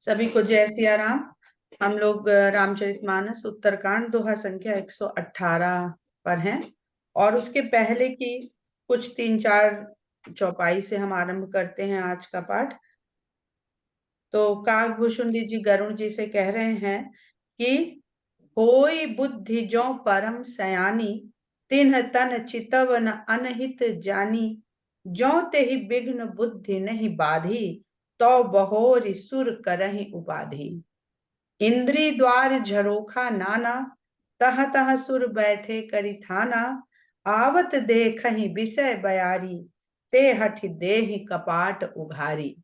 सभी को जय सिया राम। हम लोग रामचरितमानस उत्तरकांड दोहा संख्या 118 पर हैं और उसके पहले की कुछ 3-4 चौपाई से हम आरंभ करते हैं आज का पाठ। तो काकभूषुंडी जी गरुण जी से कह रहे हैं कि होई बुद्धि जो परम सयानी, तिन्ह तन चितव न अनहित जानी। जो तेहि विघ्न बुद्धि नहीं बाधी, तो बहोरि सुर करहि उपाधि। इंद्री द्वार झरोखा नाना, तह तह सुर बैठे करि थाना। आवत देखहि विषय बयारी, ते हठ देहि कपाट उघारी।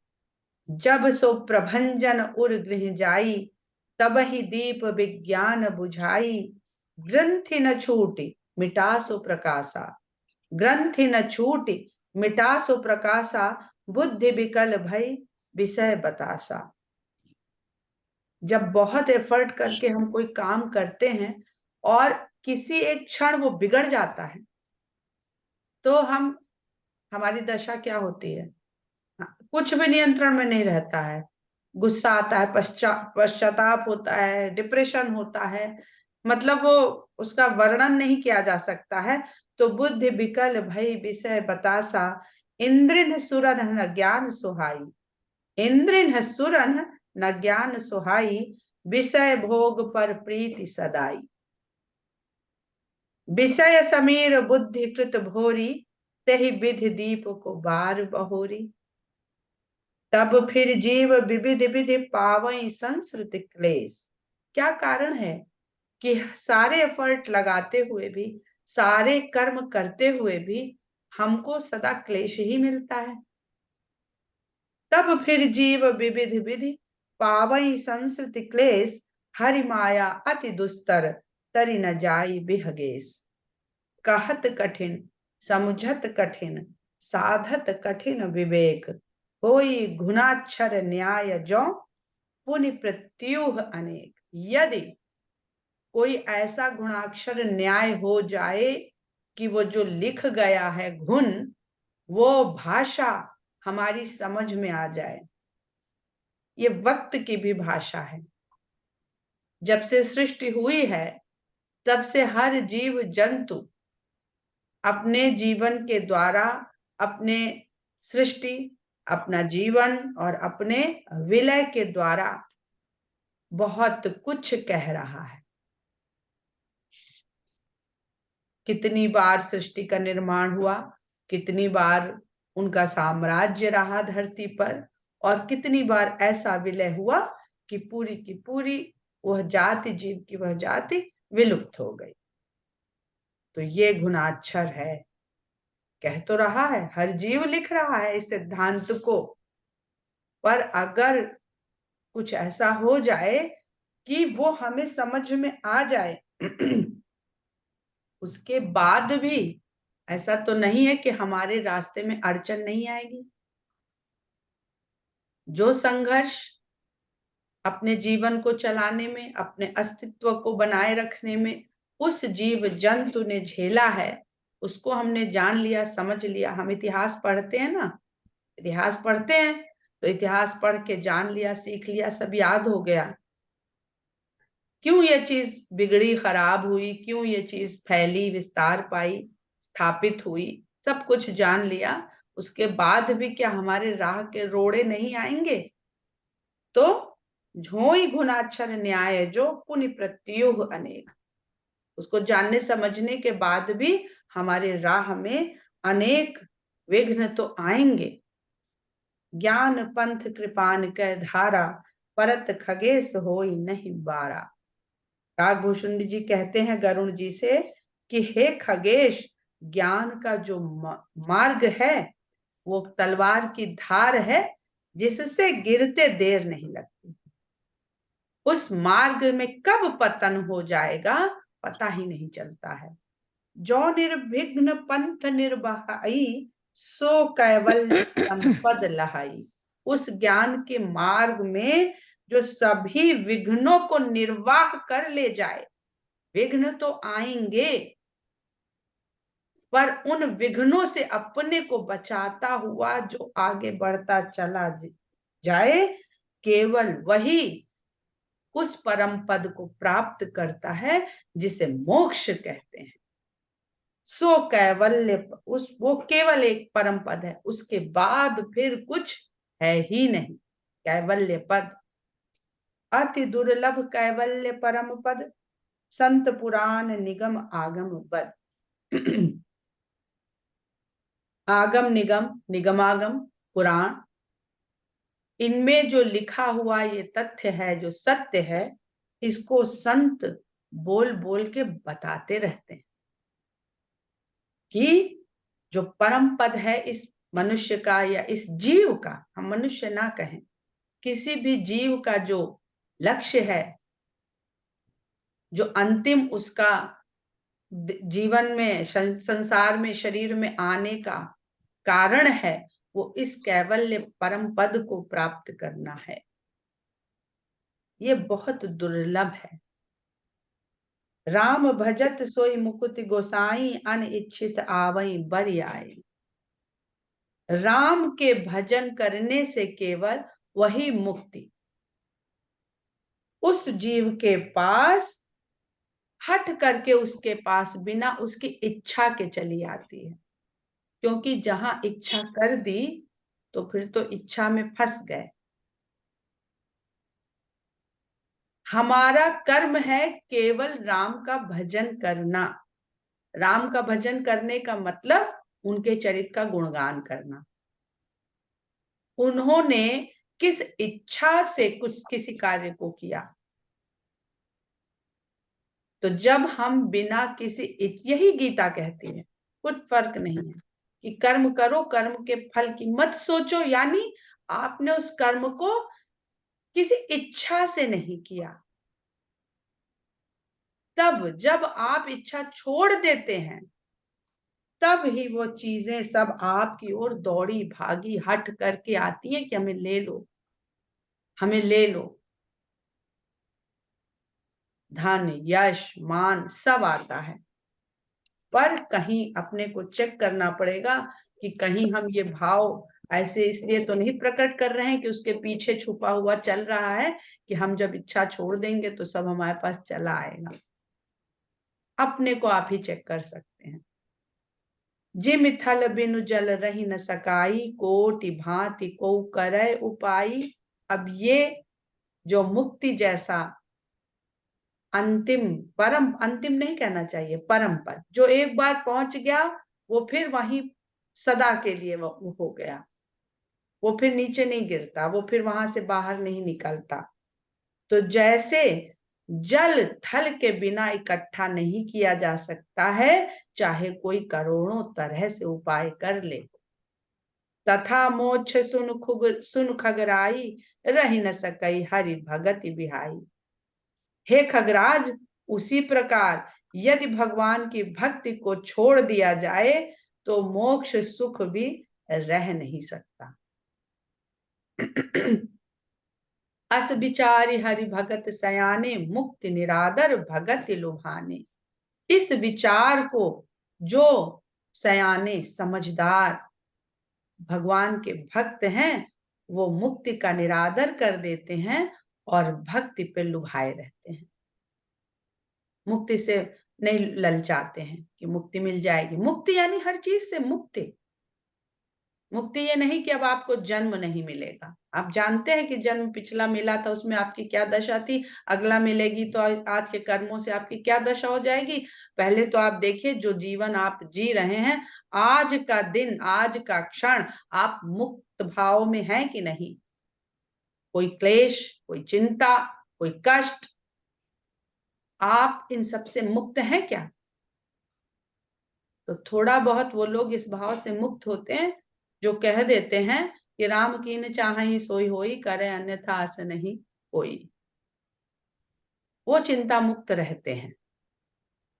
जब सो प्रभंजन उर गृह जाई, तब ही दीप विज्ञान बुझाई। ग्रंथि न छूटि मिटासो प्रकाशा, ग्रंथि न छूटि मिटासो प्रकाशा। बुद्धि विकल भई विषय बतासा। जब बहुत एफर्ट करके हम कोई काम करते हैं और किसी एक क्षण वो बिगड़ जाता है, तो हमारी दशा क्या होती है? कुछ भी नियंत्रण में नहीं रहता है। गुस्सा आता है, पश्चाताप होता है, डिप्रेशन होता है, मतलब वो उसका वर्णन नहीं किया जा सकता है। तो बुद्धि विकल भई विषय बतासा, इंद्रिन सुरन न ज्ञान सुहाई। इंद्रिन सुरन न ज्ञान सुहाई, विषय भोग पर प्रीति सदाई। विषय समीर बुद्धि कृत भोरी, तेहि विधि दीप को बार बहोरी। तब फिर जीव विविध विधि पावई संस्कृति क्लेश। क्या कारण है कि सारे एफर्ट लगाते हुए भी, सारे कर्म करते हुए भी हमको सदा क्लेश ही मिलता है। तब फिर जीव विविध विधि पावई संस्कृति क्लेश, हरि माया अति दुस्तर तरि न जाई बिहगेश। कहत कठिन समुझत कठिन, साधत कठिन विवेक। होई गुणाक्षर न्याय जो, पुनि प्रत्युह अनेक। यदि कोई ऐसा गुणाक्षर न्याय हो जाए कि वो जो लिख गया है गुण, वो भाषा हमारी समझ में आ जाए। ये वक्त की भी भाषा है। जब से सृष्टि हुई है, तब से हर जीव जंतु अपने जीवन के द्वारा, अपने सृष्टि, अपना जीवन और अपने विलय के द्वारा बहुत कुछ कह रहा है। कितनी बार सृष्टि का निर्माण हुआ, कितनी बार उनका साम्राज्य रहा धरती पर, और कितनी बार ऐसा विलय हुआ कि पूरी की पूरी वह जाति, जीव की वह जाति विलुप्त हो गई। तो ये गुणाक्षर है। कह तो रहा है, हर जीव लिख रहा है इस सिद्धांत को, पर अगर कुछ ऐसा हो जाए कि वो हमें समझ में आ जाए उसके बाद भी ऐसा तो नहीं है कि हमारे रास्ते में अड़चन नहीं आएगी। जो संघर्ष अपने जीवन को चलाने में, अपने अस्तित्व को बनाए रखने में उस जीव जंतु ने झेला है, उसको हमने जान लिया, समझ लिया। हम इतिहास पढ़ते हैं ना, इतिहास पढ़ते हैं तो इतिहास पढ़ के जान लिया, सीख लिया, सब याद हो गया। क्यों ये चीज बिगड़ी, खराब हुई, क्यों ये चीज फैली, विस्तार पाई, स्थापित हुई, सब कुछ जान लिया। उसके बाद भी क्या हमारे राह के रोड़े नहीं आएंगे? तो झोई गुणाक्षर न्याय जो, पुनि प्रत्युह अनेक। उसको जानने समझने के बाद भी हमारे राह में अनेक विघ्न तो आएंगे। ज्ञान पंथ कृपान कै धारा, परत खगेश होई नहीं बारा। काकभूषुंड जी कहते हैं गरुण जी से कि हे खगेश, ज्ञान का जो मार्ग है वो तलवार की धार है, जिससे गिरते देर नहीं लगती। उस मार्ग में कब पतन हो जाएगा पता ही नहीं चलता है। जो निर्विघ्न पंथ निर्बहाई, सो कैवल संपद लहाई। उस ज्ञान के मार्ग में जो सभी विघ्नों को निर्वाह कर ले जाए। विघ्न तो आएंगे, पर उन विघ्नों से अपने को बचाता हुआ जो आगे बढ़ता चला जाए, केवल वही उस परम पद को प्राप्त करता है जिसे मोक्ष कहते हैं। सो कैवल्य उस वो केवल एक परम पद है, उसके बाद फिर कुछ है ही नहीं। कैवल्य पद अति दुर्लभ कैवल्य परम पद, संत पुराण निगम आगम बद। आगम निगम, निगमागम, पुराण, इनमें जो लिखा हुआ ये तथ्य है, जो सत्य है, इसको संत बोल बोल के बताते रहते हैं कि जो परम पद है इस मनुष्य का या इस जीव का, हम मनुष्य ना कहें, किसी भी जीव का जो लक्ष्य है, जो अंतिम उसका जीवन में, संसार में, शरीर में आने का कारण है, वो इस कैवल्य परम पद को प्राप्त करना है। ये बहुत दुर्लभ है। राम भजत सोई मुकुति गोसाई, अनइच्छित आवई बर आए। राम के भजन करने से केवल वही मुक्ति उस जीव के पास हट करके उसके पास बिना उसकी इच्छा के चली आती है। क्योंकि जहां इच्छा कर दी तो फिर तो इच्छा में फंस गए। हमारा कर्म है केवल राम का भजन करना। राम का भजन करने का मतलब उनके चरित्र का गुणगान करना। उन्होंने किस इच्छा से कुछ किसी कार्य को किया। तो जब हम बिना किसी, यही गीता कहती है, कुछ फर्क नहीं है कि कर्म करो, कर्म के फल की मत सोचो, यानी आपने उस कर्म को किसी इच्छा से नहीं किया। तब जब आप इच्छा छोड़ देते हैं, तब ही वो चीजें सब आपकी ओर दौड़ी भागी हट करके आती हैं कि हमें ले लो, हमें ले लो। धन, यश, मान सब आता है, पर कहीं अपने को चेक करना पड़ेगा कि कहीं हम ये भाव ऐसे इसलिए तो नहीं प्रकट कर रहे हैं कि उसके पीछे छुपा हुआ चल रहा है कि हम जब इच्छा छोड़ देंगे तो सब हमारे पास चला आएगा। अपने को आप ही चेक कर सकते हैं। जिम थल बिनु जल रही न सकाई, कोटि भांति को करे उपाई। अब ये जो मुक्ति जैसा अंतिम, परम, अंतिम नहीं कहना चाहिए, परम पद, जो एक बार पहुंच गया वो फिर वहीं सदा के लिए वो हो गया, वो फिर नीचे नहीं गिरता, वो फिर वहां से बाहर नहीं निकलता। तो जैसे जल थल के बिना इकट्ठा नहीं किया जा सकता है, चाहे कोई करोड़ों तरह से उपाय कर ले। तथा मोक्ष सुन खगराई, रही न सकई हरि भगति बिहाई। हे खगराज, उसी प्रकार यदि भगवान की भक्ति को छोड़ दिया जाए तो मोक्ष सुख भी रह नहीं सकता। अस विचारी हरि भगत सयाने, मुक्ति निरादर भगत लुभाने। इस विचार को जो सयाने, समझदार भगवान के भक्त हैं, वो मुक्ति का निरादर कर देते हैं और भक्ति पे लुभाए रहते हैं। मुक्ति से नहीं ललचाते हैं कि मुक्ति मिल जाएगी। मुक्ति यानी हर चीज से मुक्ति। मुक्ति ये नहीं कि अब आपको जन्म नहीं मिलेगा। आप जानते हैं कि जन्म पिछला मिला था, उसमें आपकी क्या दशा थी, अगला मिलेगी तो आज के कर्मों से आपकी क्या दशा हो जाएगी। पहले तो आप देखिए जो जीवन आप जी रहे हैं, आज का दिन, आज का क्षण आप मुक्त भाव में हैं कि नहीं। कोई क्लेश, कोई चिंता, कोई कष्ट, आप इन सब से मुक्त हैं क्या। तो थोड़ा बहुत वो लोग इस भाव से मुक्त होते हैं जो कह देते हैं कि राम कीन चाहि सोई होई, करे अन्यथा आस नहीं कोई। वो चिंता मुक्त रहते हैं।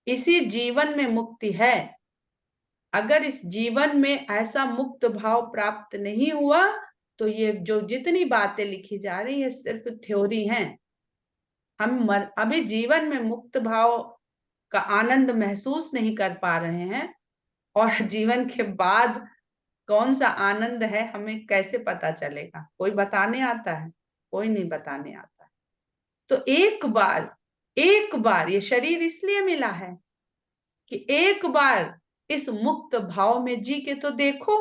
इसी जीवन में मुक्ति है। अगर इस जीवन में ऐसा मुक्त भाव प्राप्त नहीं हुआ तो ये जो जितनी बातें लिखी जा रही है सिर्फ थ्योरी हैं। हम अभी जीवन में मुक्त भाव का आनंद महसूस नहीं कर पा रहे हैं, और जीवन के बाद कौन सा आनंद है हमें कैसे पता चलेगा, कोई बताने आता है। कोई नहीं बताने आता। तो एक बार ये शरीर इसलिए मिला है कि एक बार इस मुक्त भाव में जी के तो देखो।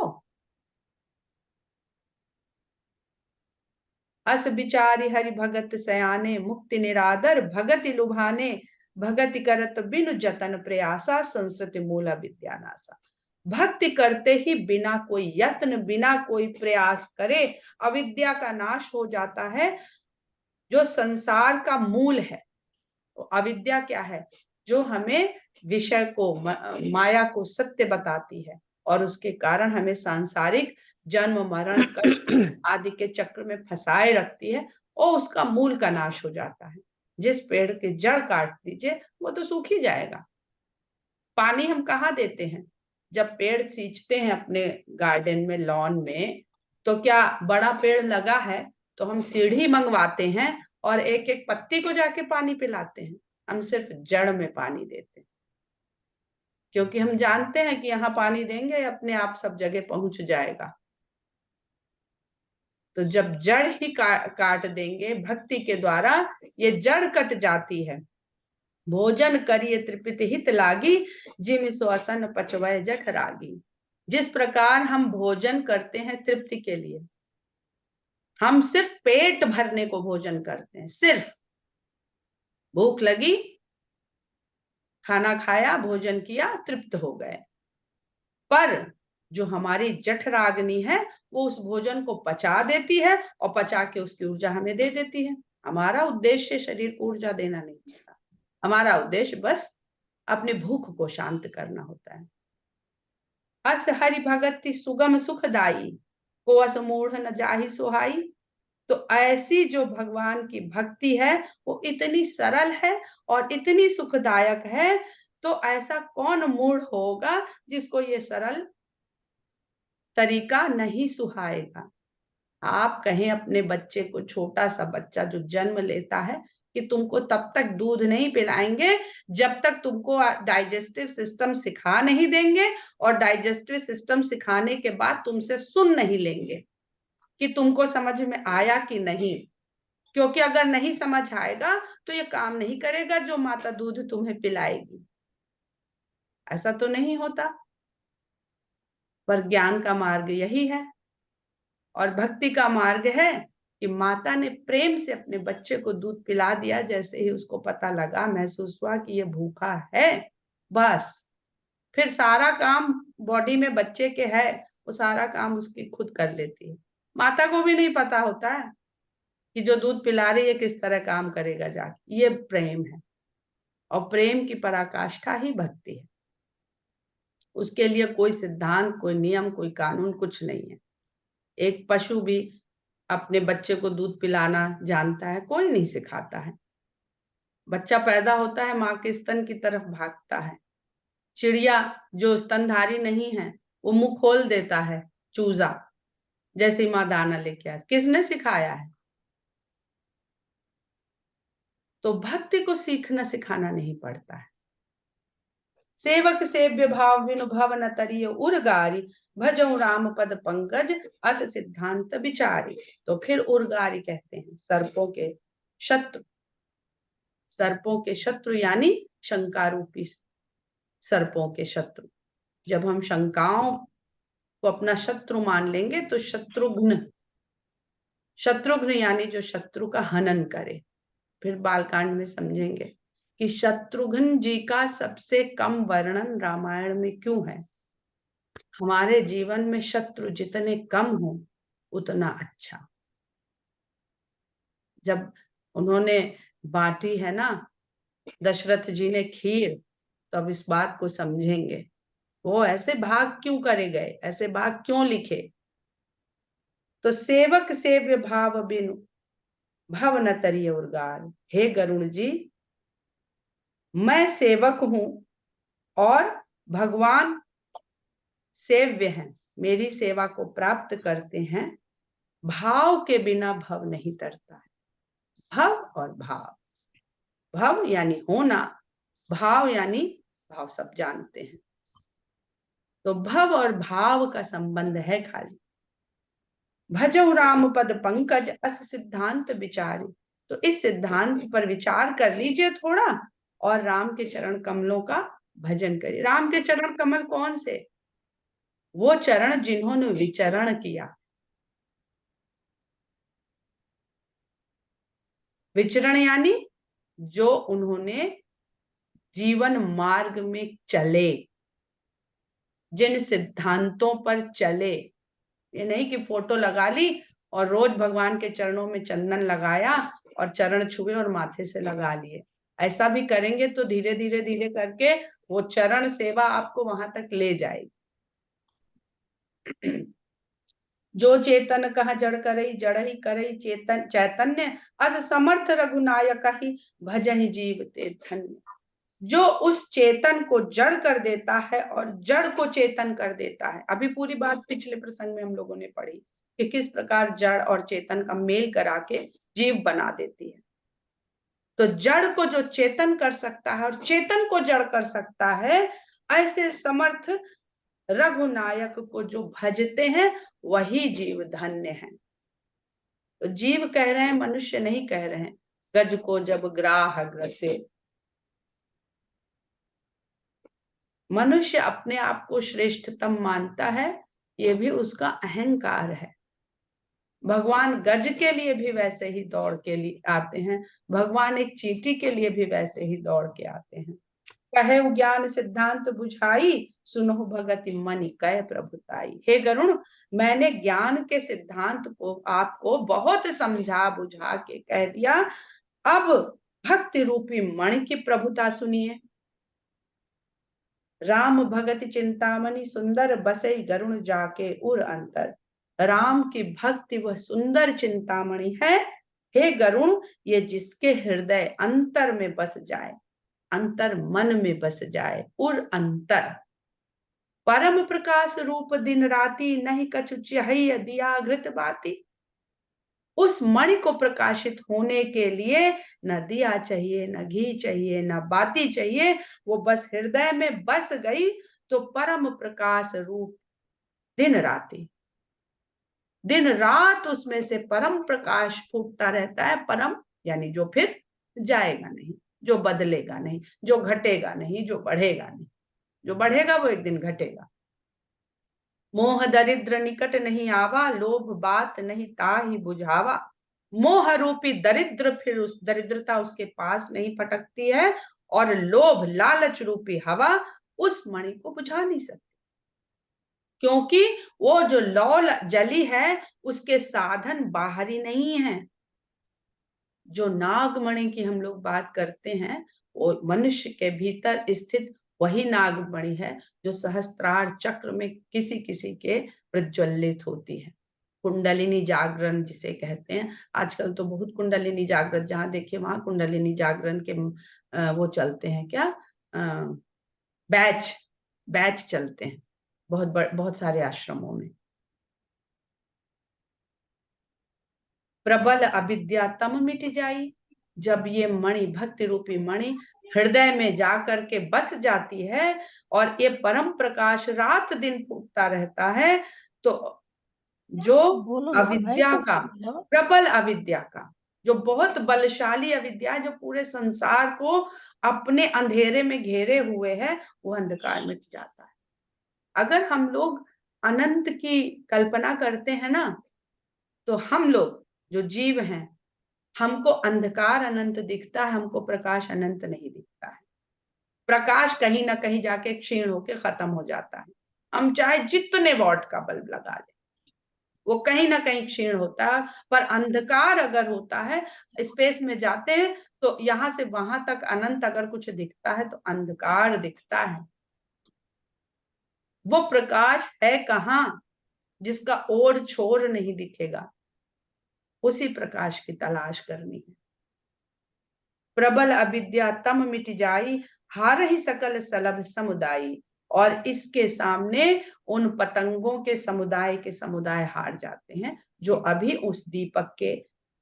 अस विचारी हरि भगत सयाने, मुक्ति निरादर भगति लुभाने, भगति करत बिनु जतन प्रयासा, संस्कृति मूला विद्यानासा। भक्ति करते ही बिना कोई यत्न, बिना कोई प्रयास करे अविद्या का नाश हो जाता है, जो संसार का मूल है। तो अविद्या क्या है? जो हमें विषय को, माया को सत्य बताती है और उसके कारण हमें सांसारिक जन्म मरण कष्ट आदि के चक्र में फंसाए रखती है, और उसका मूल का नाश हो जाता है। जिस पेड़ के जड़ काट दीजिए वो तो सूख ही जाएगा। पानी हम कहाँ देते हैं? जब पेड़ सींचते हैं अपने गार्डन में, लॉन में, तो क्या बड़ा पेड़ लगा है तो हम सीढ़ी मंगवाते हैं और एक एक पत्ती को जाके पानी पिलाते हैं? हम सिर्फ जड़ में पानी देते हैं, क्योंकि हम जानते हैं कि यहाँ पानी देंगे अपने आप सब जगह पहुंच जाएगा। तो जब जड़ ही काट देंगे भक्ति के द्वारा, ये जड़ कट जाती है। भोजन करिए तृप्ति हित लागी, जिम श्वसन पचवय जठ रागी। जिस प्रकार हम भोजन करते हैं तृप्ति के लिए, हम सिर्फ पेट भरने को भोजन करते हैं, सिर्फ भूख लगी, खाना खाया, भोजन किया, तृप्त हो गए। पर जो हमारी जठराग्नि है वो उस भोजन को पचा देती है और पचा के उसकी ऊर्जा हमें दे देती है। हमारा उद्देश्य शरीर को ऊर्जा देना नहीं होता, हमारा उद्देश्य बस अपने भूख को शांत करना होता है। अस हरि भगति सुगम सुखदाई, को अस मूढ़ न जाहि सुहाई। तो ऐसी जो भगवान की भक्ति है वो इतनी सरल है और इतनी सुखदायक है, तो ऐसा कौन मूढ़ होगा जिसको ये सरल तरीका नहीं सुहाएगा। आप कहें अपने बच्चे को, छोटा सा बच्चा जो जन्म लेता है, कि तुमको तब तक दूध नहीं पिलाएंगे जब तक तुमको डाइजेस्टिव सिस्टम सिखा नहीं देंगे, और डाइजेस्टिव सिस्टम सिखाने के बाद तुमसे सुन नहीं लेंगे कि तुमको समझ में आया कि नहीं। क्योंकि अगर नहीं समझ आएगा तो ये काम नहीं करेगा जो माता दूध तुम्हें पिलाएगी। ऐसा तो नहीं होता। पर ज्ञान का मार्ग यही है और भक्ति का मार्ग है कि माता ने प्रेम से अपने बच्चे को दूध पिला दिया। जैसे ही उसको पता लगा, महसूस हुआ कि ये भूखा है, बस फिर सारा काम बॉडी में बच्चे के है, वो सारा काम उसकी खुद कर लेती है। माता को भी नहीं पता होता है कि जो दूध पिला रही है किस तरह काम करेगा जाके। ये प्रेम है, और प्रेम की पराकाष्ठा ही भक्ति है। उसके लिए कोई सिद्धांत, कोई नियम, कोई कानून कुछ नहीं है। एक पशु भी अपने बच्चे को दूध पिलाना जानता है? कोई नहीं सिखाता है। बच्चा पैदा होता है, माँ के स्तन की तरफ भागता है। चिड़िया जो स्तनधारी नहीं है वो मुंह खोल देता है, चूजा जैसे माँ दाना लेके आए। किसने सिखाया है? तो भक्ति को सीखना सिखाना नहीं पड़ता है। सेवक सेव्य भाव विनु भव न तरिय उर्गारी, भजऊ राम पद पंकज अस सिद्धांत विचारी। तो फिर उर्गारी कहते हैं सर्पों के शत्रु। सर्पों के शत्रु यानी शंका रूपी सर्पों के शत्रु। जब हम शंकाओं को अपना शत्रु मान लेंगे तो शत्रुघ्न, शत्रुघ्न यानी जो शत्रु का हनन करे। फिर बालकांड में समझेंगे कि शत्रुघ्न जी का सबसे कम वर्णन रामायण में क्यों है। हमारे जीवन में शत्रु जितने कम हो उतना अच्छा। जब उन्होंने बांटी है ना दशरथ जी ने खीर, तो अब इस बात को समझेंगे वो ऐसे भाग क्यों करे गए, ऐसे भाग क्यों लिखे। तो सेवक सेव्य भाव बिनु भव न तरिय उर्गार। हे गरुड़ जी, मैं सेवक हूं और भगवान सेव्य हैं, मेरी सेवा को प्राप्त करते हैं। भाव के बिना भव नहीं तरता है। भव और भाव, भव यानी होना, भाव यानी भाव सब जानते हैं। तो भव और भाव का संबंध है खाली। भजौ राम पद पंकज अस सिद्धांत विचारी। तो इस सिद्धांत पर विचार कर लीजिए थोड़ा, और राम के चरण कमलों का भजन करिए। राम के चरण कमल कौन से? वो चरण जिन्होंने विचरण किया। विचरण यानी जो उन्होंने जीवन मार्ग में चले, जिन सिद्धांतों पर चले। ये नहीं कि फोटो लगा ली और रोज भगवान के चरणों में चंदन लगाया और चरण छुए और माथे से लगा लिए। ऐसा भी करेंगे तो धीरे धीरे धीरे करके वो चरण सेवा आपको वहां तक ले जाएगी। जो चेतन कहा जड़ करई, जड़ ही करई चेतन चैतन्य, अस समर्थ रघुनायक ही भजहि जीव ते धन्य। जो उस चेतन को जड़ कर देता है और जड़ को चेतन कर देता है। अभी पूरी बात पिछले प्रसंग में हम लोगों ने पढ़ी कि किस प्रकार जड़ और चेतन का मेल करा के जीव बना देती है। तो जड़ को जो चेतन कर सकता है और चेतन को जड़ कर सकता है, ऐसे समर्थ रघुनायक को जो भजते हैं वही जीव धन्य है। तो जीव कह रहे हैं, मनुष्य नहीं कह रहे हैं। गज को जब ग्राह ग्रसे, मनुष्य अपने आप को श्रेष्ठतम मानता है, ये भी उसका अहंकार है। भगवान गज के लिए भी वैसे ही दौड़ के लिए आते हैं, भगवान एक चींटी के लिए भी वैसे ही दौड़ के आते हैं। कहे ज्ञान सिद्धांत बुझाई, सुनो भगति मनि कह प्रभुताई। हे गरुण, मैंने ज्ञान के सिद्धांत को आपको बहुत समझा बुझा के कह दिया। अब भक्ति रूपी मणि की प्रभुता सुनिए। राम भगति चिंतामणि, सुंदर बसई गरुण जाके उर अंतर। राम की भक्ति वह सुंदर चिंतामणि है, हे गरुण, ये जिसके हृदय अंतर में बस जाए, अंतर मन में बस जाए, उर अंतर। परम प्रकाश रूप दिन राति, नहीं कछु चाहिए दिया घृत बाती। उस मणि को प्रकाशित होने के लिए न दिया चाहिए, न घी चाहिए, न बाती चाहिए। वो बस हृदय में बस गई तो परम प्रकाश रूप दिन राति, दिन रात उसमें से परम प्रकाश फूटता रहता है। परम यानी जो फिर जाएगा नहीं, जो बदलेगा नहीं, जो घटेगा नहीं, जो बढ़ेगा नहीं। जो बढ़ेगा वो एक दिन घटेगा। मोह दरिद्र निकट नहीं आवा, लोभ बात नहीं ताहि बुझावा। मोह रूपी दरिद्र फिर उस दरिद्रता उसके पास नहीं फटकती है, और लोभ लालच रूपी हवा उस मणि को बुझा नहीं सकती। क्योंकि वो जो लौल जली है उसके साधन बाहरी नहीं है। जो नागमणि की हम लोग बात करते हैं, वो मनुष्य के भीतर स्थित वही नागमणि है जो सहस्त्रार चक्र में किसी किसी के प्रज्वलित होती है। कुंडलिनी जागरण जिसे कहते हैं, आजकल तो बहुत कुंडलिनी जागरण, जहां देखिए वहां कुंडलिनी जागरण के वो चलते हैं, क्या बैच बैच चलते हैं बहुत सारे आश्रमों में। प्रबल अविद्या तम मिट जाई। जब ये मणि, भक्ति रूपी मणि हृदय में जा करके बस जाती है और ये परम प्रकाश रात दिन फूटता रहता है, तो जो अविद्या का, प्रबल अविद्या का, जो बहुत बलशाली अविद्या, जो पूरे संसार को अपने अंधेरे में घेरे हुए है, वो अंधकार मिट जाता है। अगर हम लोग अनंत की कल्पना करते हैं ना, तो हम लोग जो जीव हैं, हमको अंधकार अनंत दिखता है, हमको प्रकाश अनंत नहीं दिखता है। प्रकाश कहीं ना कहीं जाके क्षीण होके खत्म हो जाता है। हम चाहे जितने वॉट का बल्ब लगा लें, वो कहीं ना कहीं क्षीण होता है। पर अंधकार अगर होता है, स्पेस में जाते हैं तो यहां से वहां तक अनंत अगर कुछ दिखता है तो अंधकार दिखता है। वो प्रकाश है कहाँ जिसका ओर छोर नहीं दिखेगा, उसी प्रकाश की तलाश करनी है। प्रबल अविद्या तम मिट जाई, हार ही सकल सलभ समुदायी। और इसके सामने उन पतंगों के समुदाय हार जाते हैं, जो अभी उस दीपक के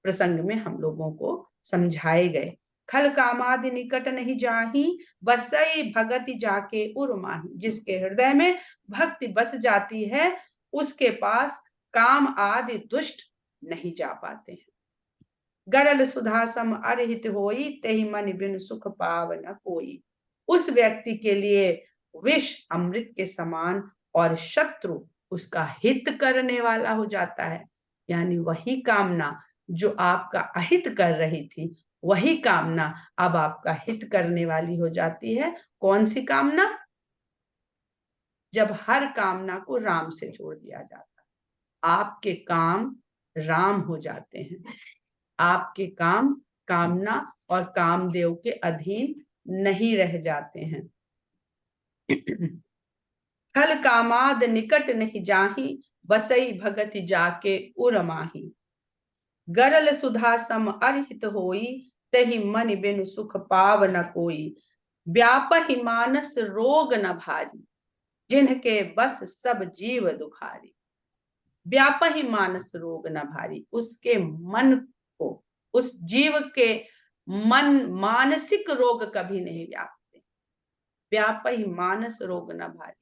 प्रसंग में हम लोगों को समझाए गए। खल कामादि निकट नहीं जाही, बसई भगति जाके उर्माही। जिसके हृदय में भक्ति बस जाती है, उसके पास काम आदि दुष्ट नहीं जा पाते हैं। गरल सुधा सम अरहित होई, तेहि मन बिन सुख पाव न कोई। उस व्यक्ति के लिए विष अमृत के समान और शत्रु उसका हित करने वाला हो जाता है। यानी वही कामना जो आपका अहित कर रही थी, वही कामना अब आपका हित करने वाली हो जाती है। कौन सी कामना? जब हर कामना को राम से जोड़ दिया जाता है, आपके काम राम हो जाते हैं। आपके काम कामना और कामदेव के अधीन नहीं रह जाते हैं। फल कामाद निकट नहीं जाही, बसई भगति जाके उरमाही। गरल सुधा सम अरहित होई, तहि मन बिनु सुख पाव न कोई। व्यापहि मानस रोग न भारी, जिनके बस सब जीव दुखारी। व्यापहि मानस रोग न भारी, उसके मन को, उस जीव के मन, मानसिक रोग कभी नहीं व्यापते। व्यापहि मानस रोग न भारी,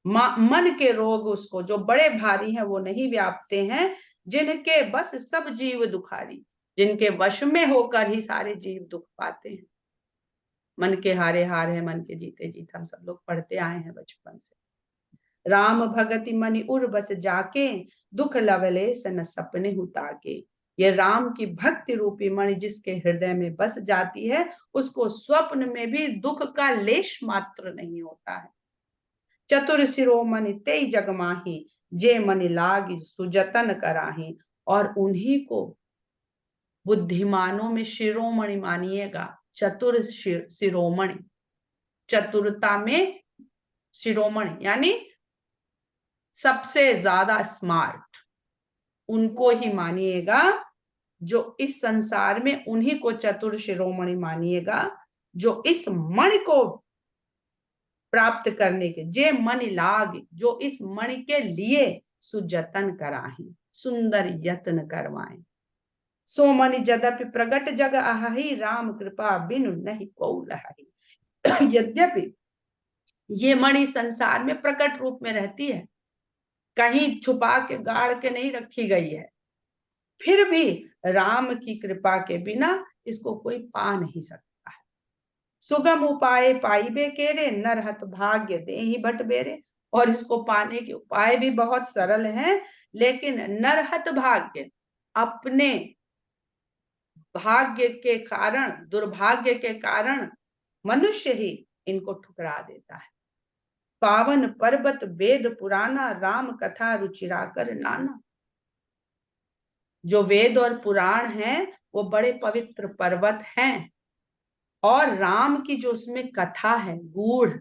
मन के रोग उसको जो बड़े भारी हैं वो नहीं व्यापते हैं। जिनके बस सब जीव दुखारी, जिनके वश में होकर ही सारे जीव दुख पाते हैं। मन के हारे हार है, मन के जीते जीत, हम सब लोग पढ़ते आए हैं बचपन से। राम भगति मनि उर बस जाके, दुख लवले सन सपने हुताके। ये राम की भक्ति रूपी मणि जिसके हृदय में बस जाती है, उसको स्वप्न में भी दुख का लेश मात्र नहीं होता है। चतुर शिरोमणि तेई जगमाही, जे मनि लागी सुजतन कराही। और उन्हीं को बुद्धिमानों में शिरोमणि मानिएगा। चतुर शिरोमणि, चतुरता में शिरोमणि यानी सबसे ज्यादा स्मार्ट, उनको ही मानिएगा। जो इस संसार में, उन्हीं को चतुर शिरोमणि मानिएगा, जो इस मणि को प्राप्त करने के, जे मन लाग, जो इस मणि के लिए सुजतन कराही, सुंदर यत्न करवाएं। सो मणि जदपि प्रगट जग आही, राम कृपा बिनु नहीं को लहाई। यद्यपि ये मणि संसार में प्रकट रूप में रहती है, कहीं छुपा के गाड़ के नहीं रखी गई है, फिर भी राम की कृपा के बिना इसको कोई पा नहीं सकता है। सुगम उपाय पाइबे केरे, नरहत भाग्य देहि भट बेरे। और इसको पाने के उपाय भी बहुत सरल हैं, लेकिन नरहत भाग्य, अपने भाग्य के कारण, दुर्भाग्य के कारण मनुष्य ही इनको ठुकरा देता है। पावन पर्वत वेद पुराना, राम कथा रुचिरा कर नाना। जो वेद और पुराण हैं वो बड़े पवित्र पर्वत हैं, और राम की जो उसमें कथा है गूढ़,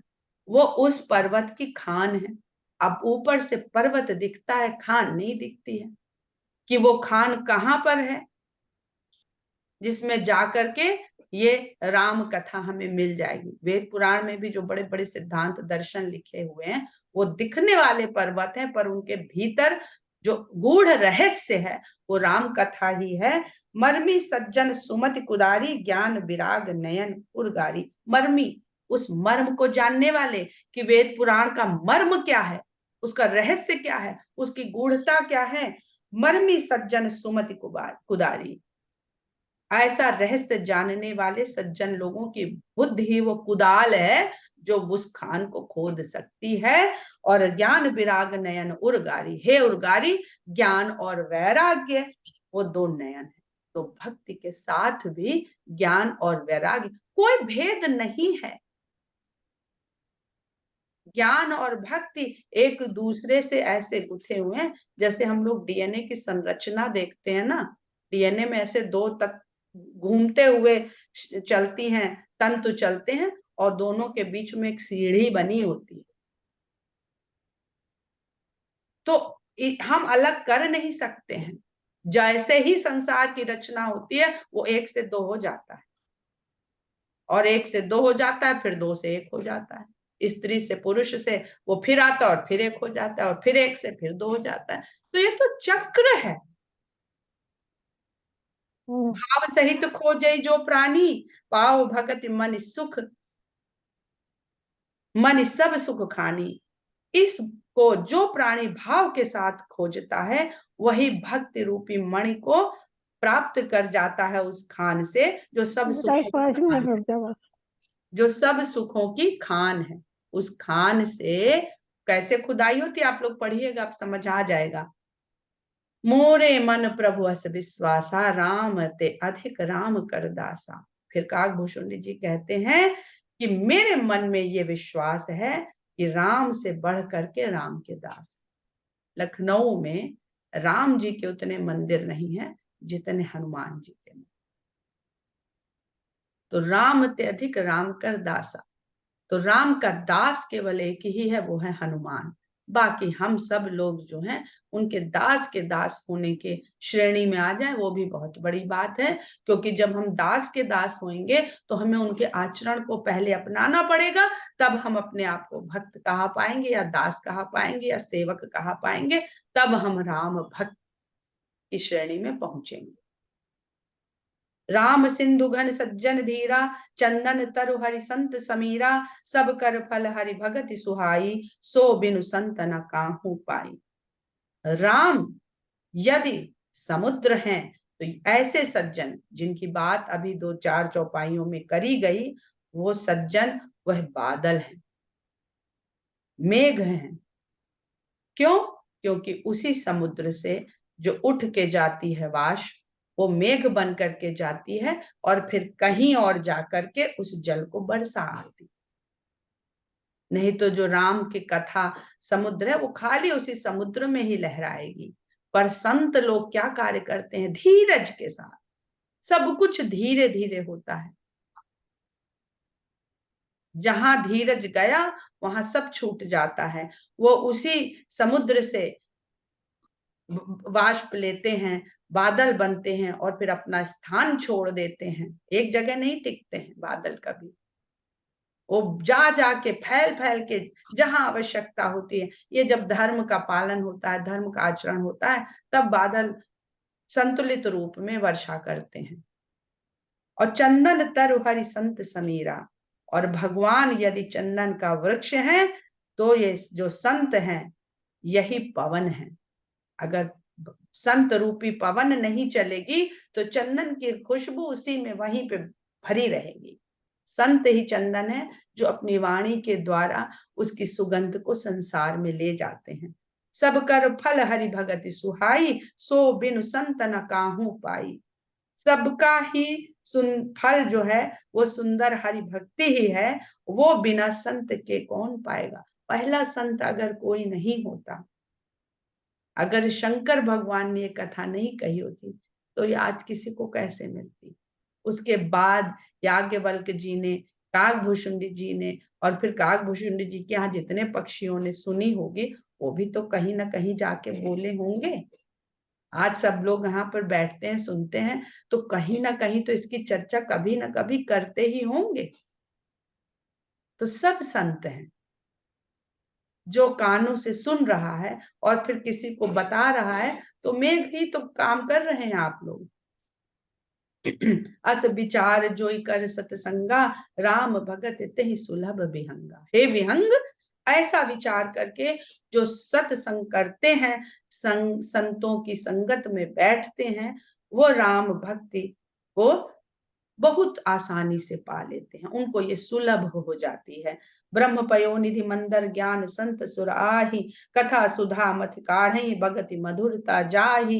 वो उस पर्वत की खान है। अब ऊपर से पर्वत दिखता है, खान नहीं दिखती है, कि वो खान कहाँ पर है जिसमें जाकर के ये राम कथा हमें मिल जाएगी। वेद पुराण में भी जो बड़े बड़े सिद्धांत दर्शन लिखे हुए हैं वो दिखने वाले पर्वत हैं, पर उनके भीतर जो गूढ़ रहस्य है वो राम कथा ही है। मर्मी सज्जन सुमति कुदारी, ज्ञान विराग नयन उर्गारी। मर्मी, उस मर्म को जानने वाले कि वेद पुराण का मर्म क्या है, उसका रहस्य क्या है, उसकी गूढ़ता क्या है। मर्मी सज्जन सुमति कुदारी, ऐसा रहस्य जानने वाले सज्जन लोगों की बुद्धि ही वो कुदाल है जो उस खान को खोद सकती है। और ज्ञान विराग नयन उर्गारी, हे उर्गारी, ज्ञान और वैराग्य वो दो नयन है। तो भक्ति के साथ भी ज्ञान और वैराग्य, कोई भेद नहीं है। ज्ञान और भक्ति एक दूसरे से ऐसे गुथे हुए हैं, जैसे हम लोग डीएनए की संरचना देखते हैं ना, डीएनए में ऐसे दो तत्व घूमते हुए चलती हैं, तंतु चलते हैं, और दोनों के बीच में एक सीढ़ी बनी होती है। तो हम अलग कर नहीं सकते हैं। जैसे ही संसार की रचना होती है वो एक से दो हो जाता है, और एक से दो हो जाता है, फिर दो से एक हो जाता है। स्त्री से पुरुष से वो फिर आता है और फिर एक हो जाता है, और फिर एक से फिर दो हो जाता है। तो ये तो चक्र है। भाव सहित खोजे जो प्राणी, पाओ भगति मन सुख, मन सब सुख खानी। इसको जो प्राणी भाव के साथ खोजता है वही भक्ति रूपी मणि को प्राप्त कर जाता है, उस खान से जो सब सुखों की खान है, जो सब सुखों की खान है। उस खान से कैसे खुदाई होती है आप लोग पढ़िएगा, आप समझ आ जाएगा। मोरे मन प्रभु अस विश्वासा, राम ते अधिक राम कर दासा। फिर काकभूषुंड जी कहते हैं कि मेरे मन में ये विश्वास है कि राम से बढ़ करके राम के दास। लखनऊ में राम जी के उतने मंदिर नहीं है जितने हनुमान जी के। तो राम ते अधिक राम कर दासा, तो राम का दास केवल एक ही है, वो है हनुमान। बाकी हम सब लोग जो हैं उनके दास के दास होने के श्रेणी में आ जाए वो भी बहुत बड़ी बात है, क्योंकि जब हम दास के दास होंगे तो हमें उनके आचरण को पहले अपनाना पड़ेगा, तब हम अपने आप को भक्त कहा पाएंगे या दास कहा पाएंगे या सेवक कहा पाएंगे, तब हम राम भक्त की श्रेणी में पहुंचेंगे। राम सिंधु घन सज्जन धीरा, चंदन तरु हरि संत समीरा, सब कर फल हरि भगति सुहाई, सो बिनु संत न काहू पाई। राम यदि समुद्र हैं तो ऐसे सज्जन जिनकी बात अभी 2-4 चौपाइयों में करी गई, वो सज्जन वह बादल है, मेघ हैं। क्यों? क्योंकि उसी समुद्र से जो उठ के जाती है वाष्प, वो मेघ बन करके जाती है और फिर कहीं और जाकर के उस जल को बरसा आती। नहीं तो जो राम की कथा समुद्र है वो खाली उसी समुद्र में ही लहराएगी। पर संत लोग क्या कार्य करते हैं? धीरज के साथ, सब कुछ धीरे धीरे होता है। जहां धीरज गया वहां सब छूट जाता है। वो उसी समुद्र से वाष्प लेते हैं, बादल बनते हैं और फिर अपना स्थान छोड़ देते हैं। एक जगह नहीं टिकते हैं बादल कभी, वो जा जाके फैल फैल के जहां आवश्यकता होती है। ये जब धर्म का पालन होता है, धर्म का आचरण होता है, तब बादल संतुलित रूप में वर्षा करते हैं। और चंदन तरु हरि संत समीरा, और भगवान यदि चंदन का वृक्ष है तो ये जो संत हैं यही पवन है। अगर संत रूपी पवन नहीं चलेगी तो चंदन की खुशबू उसी में वहीं पे भरी रहेगी। संत ही चंदन है जो अपनी वाणी के द्वारा उसकी सुगंध को संसार में ले जाते हैं। सब कर फल हरि भगति सुहाई, सो बिनु संत न काहू पाई। सबका ही फल जो है वो सुंदर हरि भक्ति ही है, वो बिना संत के कौन पाएगा। पहला संत अगर कोई नहीं होता, अगर शंकर भगवान ने ये कथा नहीं कही होती तो ये आज किसी को कैसे मिलती। उसके बाद याज्ञवल्क्य जी ने, काकभूषुंडी जी ने, और फिर काकभूषुंडी जी के यहाँ जितने पक्षियों ने सुनी होगी वो भी तो कहीं ना कहीं जाके बोले होंगे। आज सब लोग यहाँ पर बैठते हैं, सुनते हैं, तो कहीं ना कहीं तो इसकी चर्चा कभी ना कभी करते ही होंगे। तो सब संत हैं। जो कानों से सुन रहा है और फिर किसी को बता रहा है, तो मेघ ही तो काम कर रहे हैं आप लोग। अस विचार जोई कर सतसंगा, राम भगत तेहि सुलभ विहंगा। हे विहंग, ऐसा विचार करके जो सत्संग करते हैं, संतों की संगत में बैठते हैं, वो राम भक्ति को बहुत आसानी से पा लेते हैं। उनको ये सुलभ हो जाती है। ब्रह्म पयोनिधि मंदर ज्ञान संत सुर आही, कथा सुधा मथ काढ़ई भगति मधुरता जाही।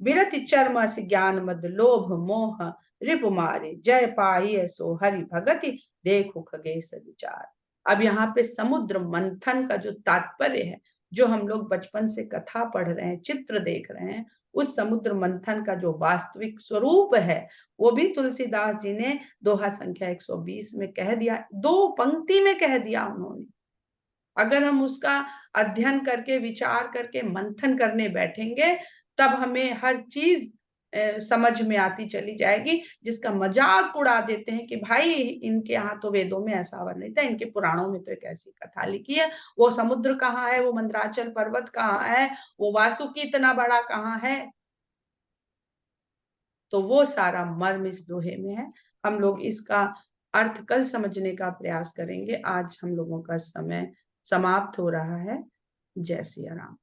विरति चर्म अस ज्ञान मद लोभ मोह, रिपु मारे जय पाई सो हरि भगति, देखो खगेश विचार। अब यहाँ पे समुद्र मंथन का जो तात्पर्य है, जो हम लोग बचपन से कथा पढ़ रहे हैं, चित्र देख रहे हैं, उस समुद्र मंथन का जो वास्तविक स्वरूप है वो भी तुलसीदास जी ने दोहा संख्या 120 में कह दिया। 2 पंक्ति में कह दिया उन्होंने। अगर हम उसका अध्ययन करके, विचार करके, मंथन करने बैठेंगे, तब हमें हर चीज समझ में आती चली जाएगी। जिसका मजाक उड़ा देते हैं कि भाई इनके यहाँ तो वेदों में ऐसा वर्णित था, इनके पुराणों में तो एक ऐसी कथा लिखी है, वो समुद्र कहाँ है, वो मंदराचल पर्वत कहाँ है, वो वासुकी इतना बड़ा कहाँ है। तो वो सारा मर्म इस दोहे में है। हम लोग इसका अर्थ कल समझने का प्रयास करेंगे। आज हम लोगों का समय समाप्त हो रहा है। जय सिया राम।